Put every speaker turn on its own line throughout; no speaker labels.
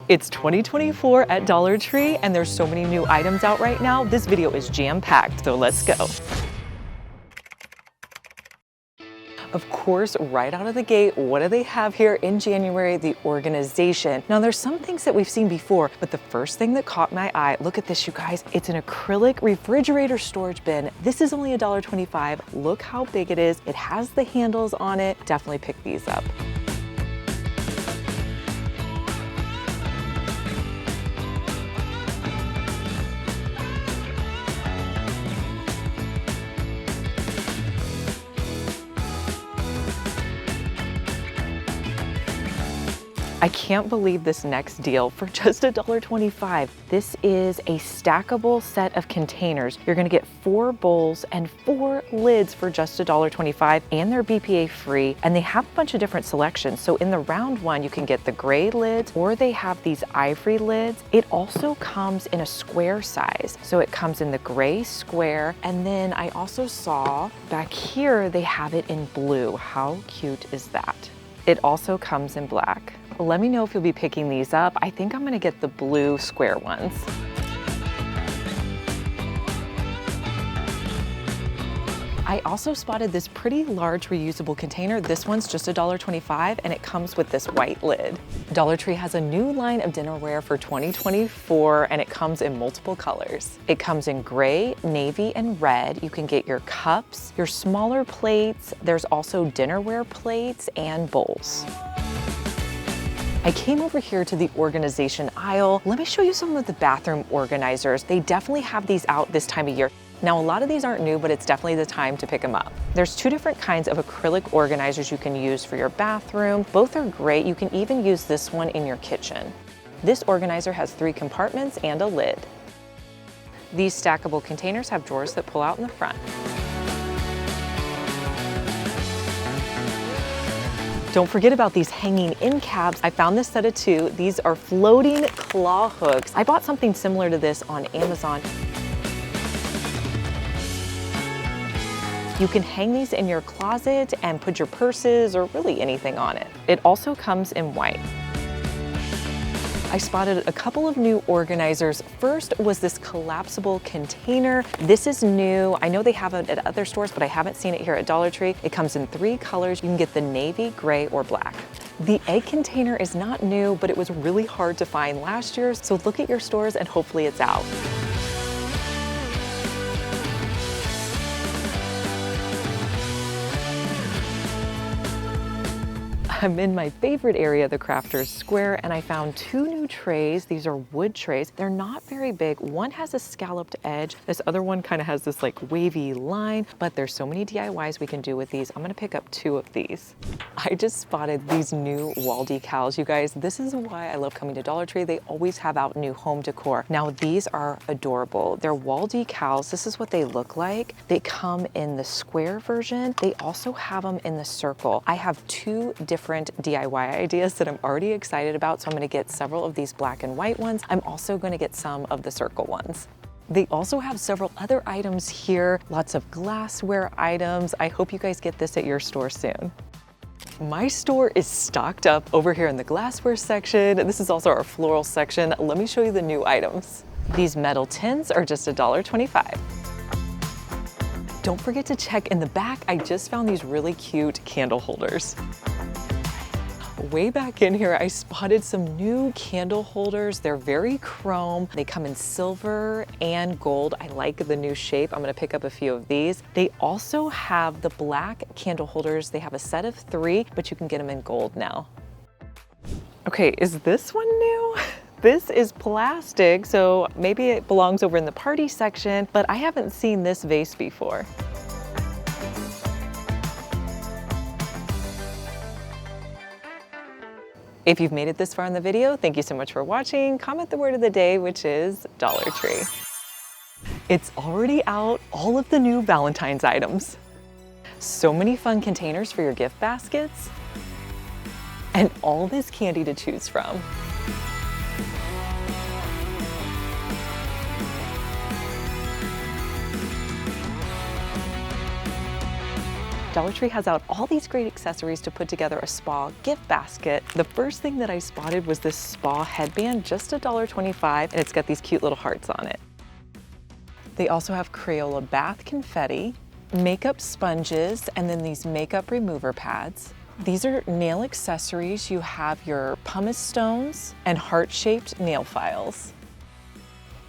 It's 2024 at Dollar Tree, and there's so many new items out right now. This video is jam-packed, so let's go. Of course, right out of the gate, what do they have here in January? The organization. Now, there's some things that we've seen before, but the first thing that caught my eye, look at this, you guys. It's an acrylic refrigerator storage bin. This is only $1.25. Look how big it is. It has the handles on it. Definitely pick these up. I can't believe this next deal for just $1.25. This is a stackable set of containers. You're gonna get 4 bowls and 4 lids for just $1.25, and they're BPA free, and they have a bunch of different selections. So in the round one, you can get the gray lids, or they have these ivory lids. It also comes in a square size. So it comes in the gray square, and then I also saw back here, they have it in blue. How cute is that? It also comes in black. Let me know if you'll be picking these up. I think I'm gonna get the blue square ones. I also spotted this pretty large reusable container. This one's just $1.25, and it comes with this white lid. Dollar Tree has a new line of dinnerware for 2024, and it comes in multiple colors. It comes in gray, navy, and red. You can get your cups, your smaller plates. There's also dinnerware plates and bowls. I came over here to the organization aisle. Let me show you some of the bathroom organizers. They definitely have these out this time of year. Now, a lot of these aren't new, but it's definitely the time to pick them up. There's 2 different kinds of acrylic organizers you can use for your bathroom. Both are great. You can even use this one in your kitchen. This organizer has 3 compartments and a lid. These stackable containers have drawers that pull out in the front. Don't forget about these hanging end caps. I found this set of 2. These are floating claw hooks. I bought something similar to this on Amazon. You can hang these in your closet and put your purses or really anything on it. It also comes in white. I spotted a couple of new organizers. First was this collapsible container. This is new. I know they have it at other stores, but I haven't seen it here at Dollar Tree. It comes in 3 colors. You can get the navy, gray, or black. The egg container is not new, but it was really hard to find last year, so look at your stores and hopefully it's out. I'm in my favorite area, the Crafters Square, and I found 2 new trays. These are wood trays. They're not very big. One has a scalloped edge. This other one kind of has this like wavy line, but there's so many DIYs we can do with these. I'm gonna pick up 2 of these. I just spotted these new wall decals, you guys. This is why I love coming to Dollar Tree. They always have out new home decor. Now, these are adorable. They're wall decals. This is what they look like. They come in the square version. They also have them in the circle. I have 2 different DIY ideas that I'm already excited about, so I'm gonna get several of these black and white ones. I'm also gonna get some of the circle ones. They also have several other items here, lots of glassware items. I hope you guys get this at your store soon. My store is stocked up over here in the glassware section. This is also our floral section. Let me show you the new items. These metal tins are just $1.25. Don't forget to check in the back. I just found these really cute candle holders. Way back in here, I spotted some new candle holders. They're very chrome. They come in silver and gold. I like the new shape. I'm gonna pick up a few of these. They also have the black candle holders. They have a set of 3, but you can get them in gold now. Okay, is this one new? This is plastic, so maybe it belongs over in the party section, but I haven't seen this vase before. If you've made it this far in the video, thank you so much for watching. Comment the word of the day, which is Dollar Tree. It's already out, all of the new Valentine's items. So many fun containers for your gift baskets, and all this candy to choose from. Dollar Tree has out all these great accessories to put together a spa gift basket. The first thing that I spotted was this spa headband, just $1.25, and it's got these cute little hearts on it. They also have Crayola bath confetti, makeup sponges, and then these makeup remover pads. These are nail accessories. You have your pumice stones and heart-shaped nail files.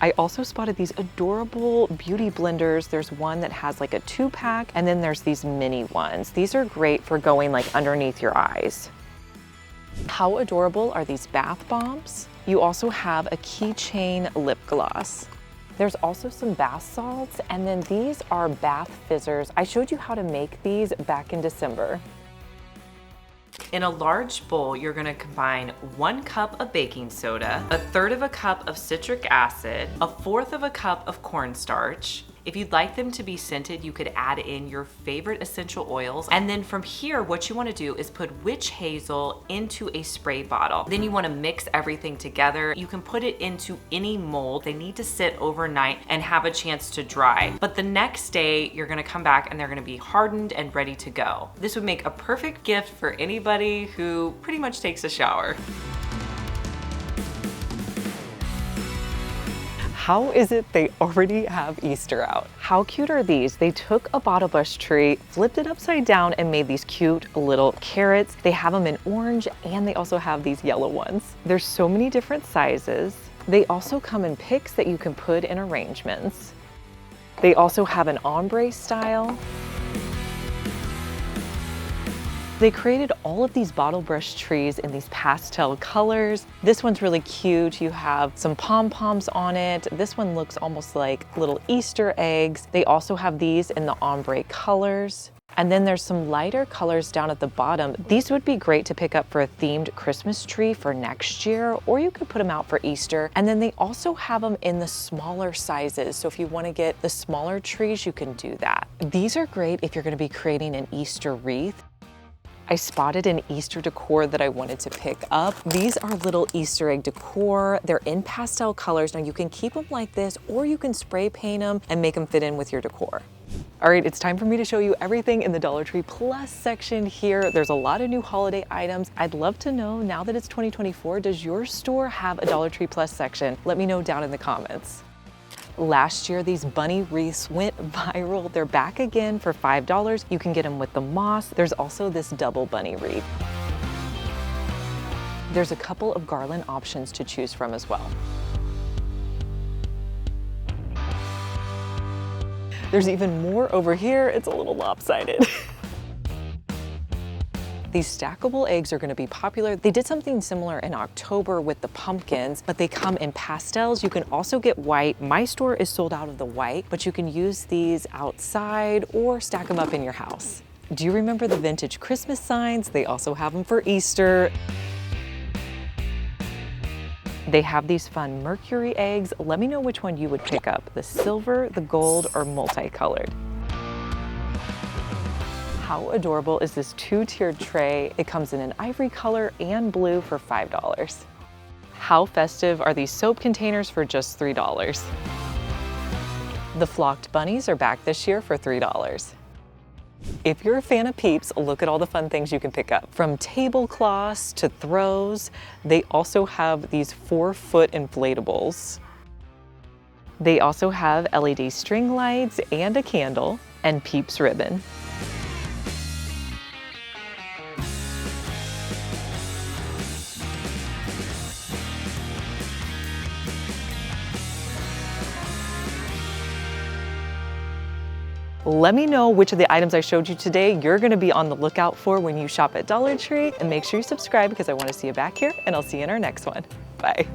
I also spotted these adorable beauty blenders. There's one that has like a 2-pack, and then there's these mini ones. These are great for going like underneath your eyes. How adorable are these bath bombs? You also have a keychain lip gloss. There's also some bath salts, and then these are bath fizzers. I showed you how to make these back in December. In a large bowl, you're gonna combine 1 cup of baking soda, 1/3 cup of citric acid, 1/4 cup of cornstarch. If you'd like them to be scented, you could add in your favorite essential oils. And then from here, what you wanna do is put witch hazel into a spray bottle. Then you wanna mix everything together. You can put it into any mold. They need to sit overnight and have a chance to dry. But the next day, you're gonna come back and they're gonna be hardened and ready to go. This would make a perfect gift for anybody who pretty much takes a shower. How is it they already have Easter out? How cute are these? They took a bottle bush tree, flipped it upside down, and made these cute little carrots. They have them in orange, and they also have these yellow ones. There's so many different sizes. They also come in picks that you can put in arrangements. They also have an ombre style. They created all of these bottle brush trees in these pastel colors. This one's really cute. You have some pom-poms on it. This one looks almost like little Easter eggs. They also have these in the ombre colors. And then there's some lighter colors down at the bottom. These would be great to pick up for a themed Christmas tree for next year, or you could put them out for Easter. And then they also have them in the smaller sizes. So if you want to get the smaller trees, you can do that. These are great if you're going to be creating an Easter wreath. I spotted an Easter decor that I wanted to pick up. These are little Easter egg decor. They're in pastel colors. Now you can keep them like this, or you can spray paint them and make them fit in with your decor. All right, it's time for me to show you everything in the Dollar Tree Plus section here. There's a lot of new holiday items. I'd love to know, now that it's 2024, does your store have a Dollar Tree Plus section? Let me know down in the comments. Last year, these bunny wreaths went viral. They're back again for $5. You can get them with the moss. There's also this double bunny wreath. There's a couple of garland options to choose from as well. There's even more over here. It's a little lopsided. These stackable eggs are going to be popular. They did something similar in October with the pumpkins, but they come in pastels. You can also get white. My store is sold out of the white, but you can use these outside or stack them up in your house. Do you remember the vintage Christmas signs? They also have them for Easter. They have these fun Mercury eggs. Let me know which one you would pick up, the silver, the gold, or multicolored. How adorable is this 2-tiered tray? It comes in an ivory color and blue for $5. How festive are these soap containers for just $3? The flocked bunnies are back this year for $3. If you're a fan of Peeps, look at all the fun things you can pick up. From tablecloths to throws, they also have these 4-foot inflatables. They also have LED string lights and a candle and Peeps ribbon. Let me know which of the items I showed you today you're going to be on the lookout for when you shop at Dollar Tree, and make sure you subscribe because I want to see you back here, and I'll see you in our next one. Bye.